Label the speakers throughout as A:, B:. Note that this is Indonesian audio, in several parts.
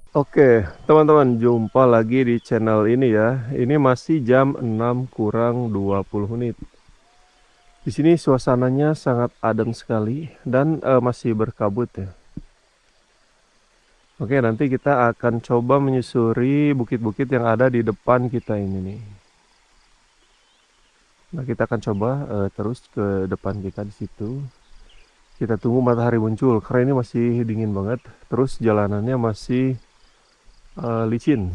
A: Oke, teman-teman, jumpa lagi di channel ini ya. Ini masih jam 6 kurang 20 menit. Di sini suasananya sangat adem sekali dan masih berkabut ya. Oke, nanti kita akan coba menyusuri bukit-bukit yang ada di depan kita ini nih. Nah, kita akan coba terus ke depan kita di situ. Kita tunggu matahari muncul karena ini masih dingin banget. Terus jalanannya masih licin.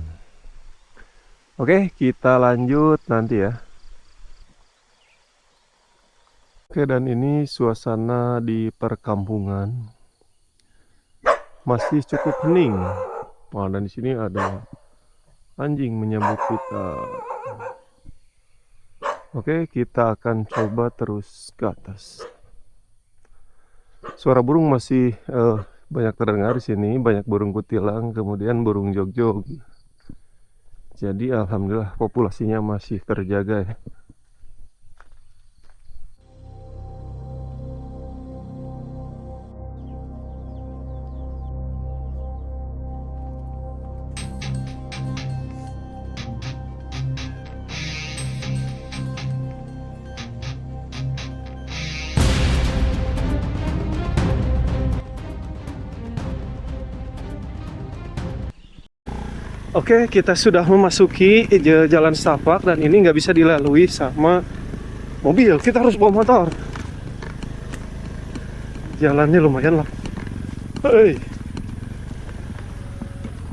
A: Oke, kita lanjut nanti ya. Oke, dan ini suasana di perkampungan masih cukup hening. Wah, dan di sini ada anjing menyambut kita. Oke, kita akan coba terus ke atas. Suara burung masih banyak terdengar di sini, banyak burung kutilang, kemudian burung jogjog. Jadi alhamdulillah populasinya masih terjaga ya. Oke, kita sudah memasuki jalan setapak dan ini nggak bisa dilalui sama mobil. Kita harus bawa motor. Jalannya lumayan lah. Hei.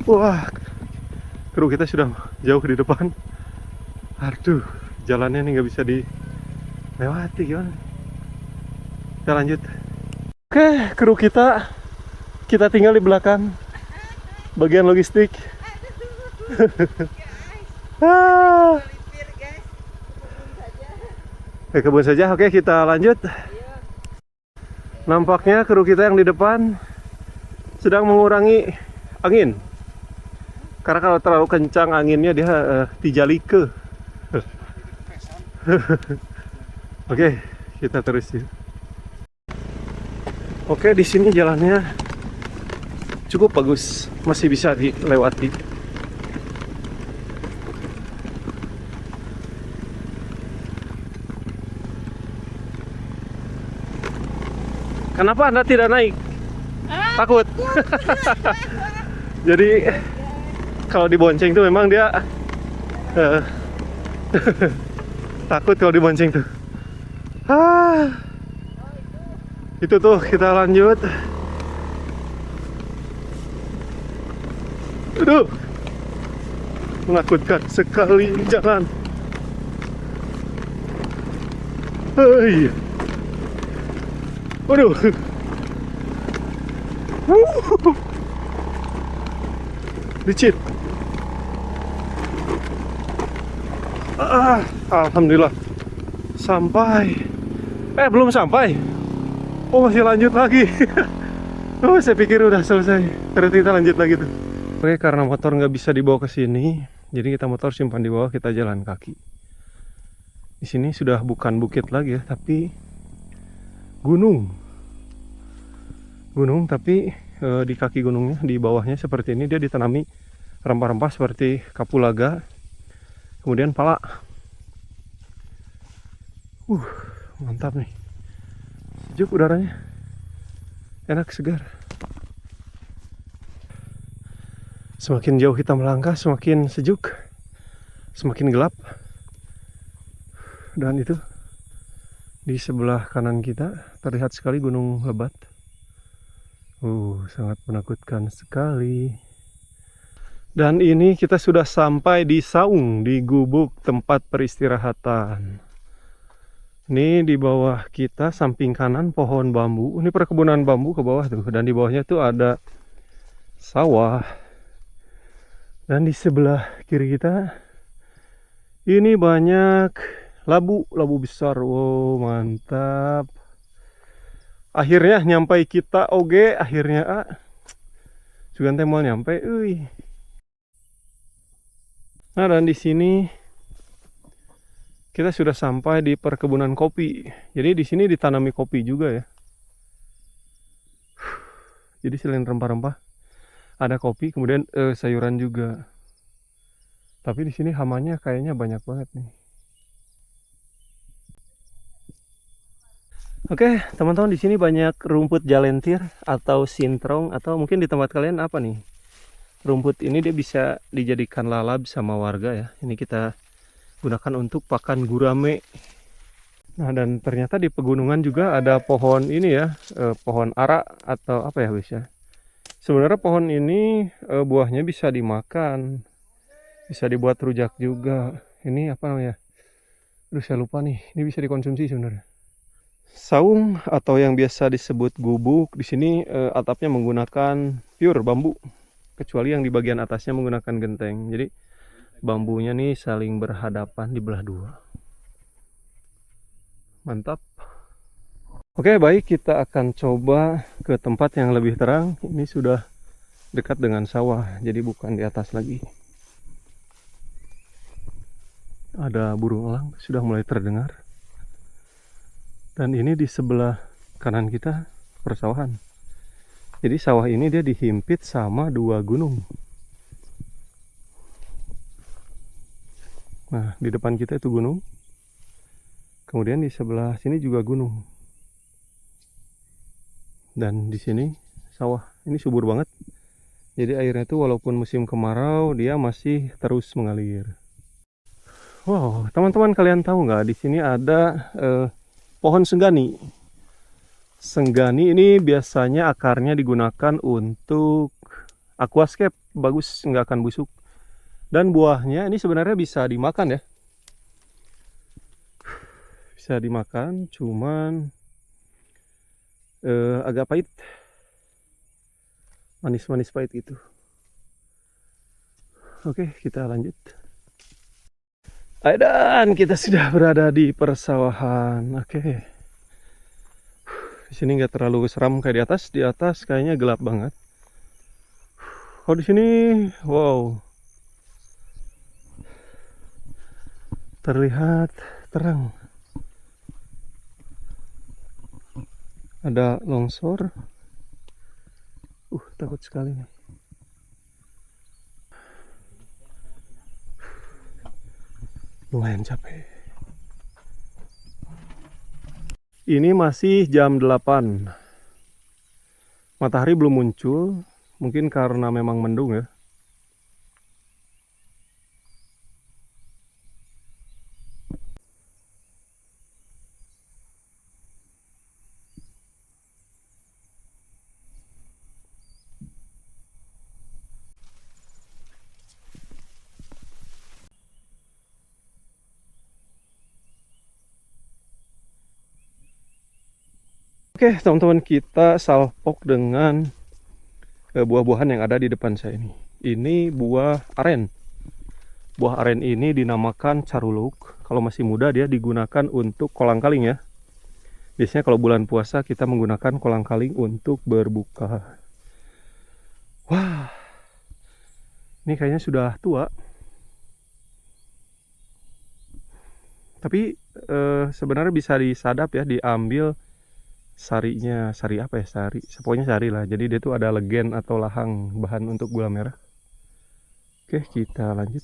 A: Wah, kru kita sudah jauh di depan. Aduh, jalannya ini nggak bisa dilewati gimana? Kita lanjut. Oke, kru kita tinggal di belakang bagian logistik. Ah, ke kebun saja. Oke, kita lanjut. Nampaknya kru kita yang di depan sedang mengurangi angin. Karena kalau terlalu kencang anginnya dia tijalike. Oke, kita terus ya. Oke, di sini jalannya cukup bagus, masih bisa dilewati. Kenapa Anda tidak naik? Takut. Jadi kalau dibonceng tuh memang dia eh, takut kalau dibonceng tuh. Itu tuh kita lanjut. Aduh, menakutkan sekali jalan. Hei. Waduh. Licin. Alhamdulillah sampai. Belum sampai. Oh, masih lanjut lagi. Oh, saya pikir udah selesai. Ternyata kita lanjut lagi tuh. Oke, karena motor nggak bisa dibawa ke sini, jadi kita motor simpan di bawah, kita jalan kaki. Di sini sudah bukan bukit lagi ya, tapi gunung. Gunung, tapi di kaki gunungnya, di bawahnya seperti ini dia ditanami rempah-rempah seperti kapulaga, kemudian pala. Mantap nih. Sejuk udaranya. Enak, segar. Semakin jauh kita melangkah, semakin sejuk, semakin gelap. Dan itu di sebelah kanan kita terlihat sekali Gunung Lebat. Sangat menakutkan sekali. Dan ini kita sudah sampai di Saung, di gubuk tempat peristirahatan. Ini di bawah kita samping kanan pohon bambu. Ini perkebunan bambu ke bawah tuh. Dan di bawahnya tuh ada sawah. Dan di sebelah kiri kita ini banyak labu besar. Wow, mantap. Akhirnya nyampai kita oge, akhirnya juga mau nyampe. Nah, dan di sini kita sudah sampai di perkebunan kopi. Jadi di sini ditanami kopi juga ya. Jadi selain rempah-rempah, Ada kopi, kemudian sayuran juga. Tapi di sini hamanya kayaknya banyak banget nih. Oke, teman-teman, di sini banyak rumput jalentir atau sintrong, atau mungkin di tempat kalian apa nih? Rumput ini dia bisa dijadikan lalap sama warga ya. Ini kita gunakan untuk pakan gurame. Nah, dan ternyata di pegunungan juga ada pohon ini ya, pohon ara atau apa ya bisa. Sebenarnya pohon ini buahnya bisa dimakan, bisa dibuat rujak juga. Ini apa namanya? Aduh, saya lupa nih. Ini bisa dikonsumsi sebenarnya. Saung atau yang biasa disebut gubuk di sini atapnya menggunakan pure bambu, kecuali yang di bagian atasnya menggunakan genteng. Jadi bambunya nih saling berhadapan di belah dua. Mantap. Oke, baik, kita akan coba ke tempat yang lebih terang. Ini sudah dekat dengan sawah, jadi bukan di atas lagi. Ada burung elang sudah mulai terdengar. Dan ini di sebelah kanan kita persawahan. Jadi sawah ini dia dihimpit sama dua gunung. Nah, di depan kita itu gunung. Kemudian di sebelah sini juga gunung. Dan di sini sawah. Ini subur banget. Jadi airnya itu walaupun musim kemarau dia masih terus mengalir. Wow, teman-teman, kalian tahu nggak di sini ada pohon senggani. Senggani ini biasanya akarnya digunakan untuk aquascape, bagus, nggak akan busuk. Dan buahnya ini sebenarnya bisa dimakan ya. Bisa dimakan, cuman agak pahit. Manis-manis pahit gitu. Oke, kita lanjut. Dan kita sudah berada di persawahan. Oke. Di sini nggak terlalu seram kayak di atas. Di atas kayaknya gelap banget. Oh, di sini, wow, terlihat terang. Ada longsor. Takut sekali nih. Lumayan capek. Ini masih jam 8. Matahari belum muncul. Mungkin karena memang mendung ya. Oke, teman-teman, kita salpok dengan buah-buahan yang ada di depan saya ini. Ini buah aren. Buah aren ini dinamakan caruluk. Kalau masih muda dia digunakan untuk kolang-kaling ya. Biasanya kalau bulan puasa kita menggunakan kolang-kaling untuk berbuka. Wah, ini kayaknya sudah tua. Tapi sebenarnya bisa disadap ya, diambil sarinya. Sari apa ya? Pokoknya sari lah. Jadi dia tuh ada legen atau lahang bahan untuk gula merah. Oke, kita lanjut.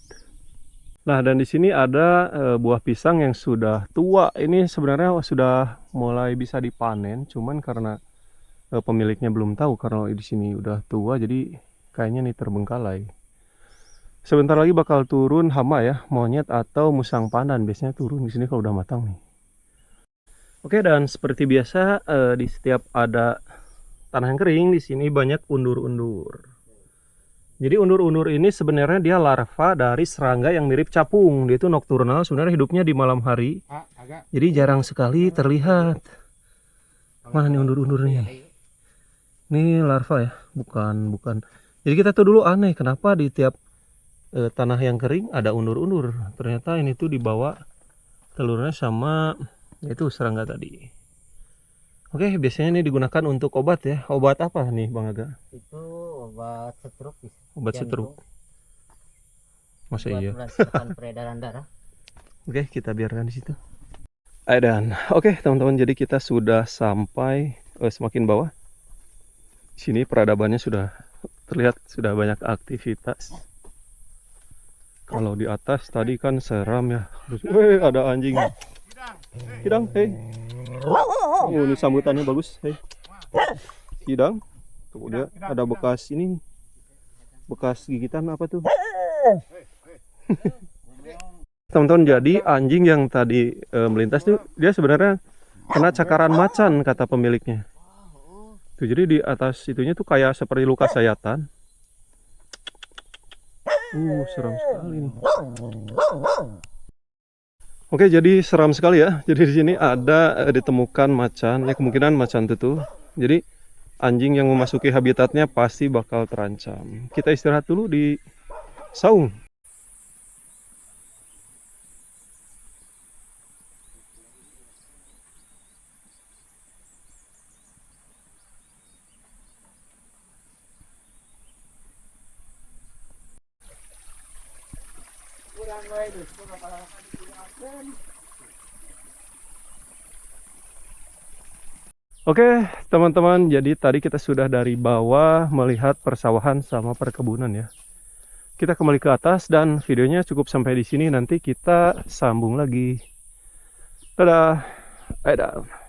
A: Nah, dan di sini ada buah pisang yang sudah tua. Ini sebenarnya sudah mulai bisa dipanen, cuman karena pemiliknya belum tahu karena di sini udah tua, jadi kayaknya nih terbengkalai. Sebentar lagi bakal turun hama ya, monyet atau musang pandan biasanya turun di sini kalau udah matang nih. Oke, dan seperti biasa di setiap ada tanah yang kering di sini banyak undur-undur. Jadi undur-undur ini sebenarnya dia larva dari serangga yang mirip capung. Dia itu nokturnal, sebenarnya hidupnya di malam hari. Jadi jarang sekali terlihat. Mana nih undur-undurnya? Ini larva ya, bukan. Jadi kita tuh dulu aneh, kenapa di tiap tanah yang kering ada undur-undur. Ternyata ini tuh dibawa telurnya sama itu serangga tadi. Oke, biasanya ini digunakan untuk obat ya. Obat apa nih Bang Aga?
B: Itu obat stroke.
A: Obat stroke. Masa iya?
B: Peredaran darah.
A: Oke, kita biarkan di situ. Dan oke teman-teman, jadi kita sudah sampai semakin bawah. Di sini peradabannya sudah terlihat sudah banyak aktivitas. Kalau di atas tadi kan seram ya. Weh, ada anjing. Hidang, hei. Oh, ini sambutannya bagus, hei. Hidang. Tuh dia ada bekas ini. Bekas gigitan apa tuh? Teman-teman, jadi anjing yang tadi melintas tuh dia sebenarnya kena cakaran macan kata pemiliknya. Tuh, jadi di atas itunya tuh kayak seperti luka sayatan. Seram sekali nih. Oke, jadi seram sekali ya. Jadi di sini ada ditemukan macan, ya kemungkinan macan tutul. Jadi anjing yang memasuki habitatnya pasti bakal terancam. Kita istirahat dulu di saung. Oke, teman-teman, jadi tadi kita sudah dari bawah melihat persawahan sama perkebunan ya. Kita kembali ke atas dan videonya cukup sampai di sini. Nanti kita sambung lagi. Dadah. Dadah.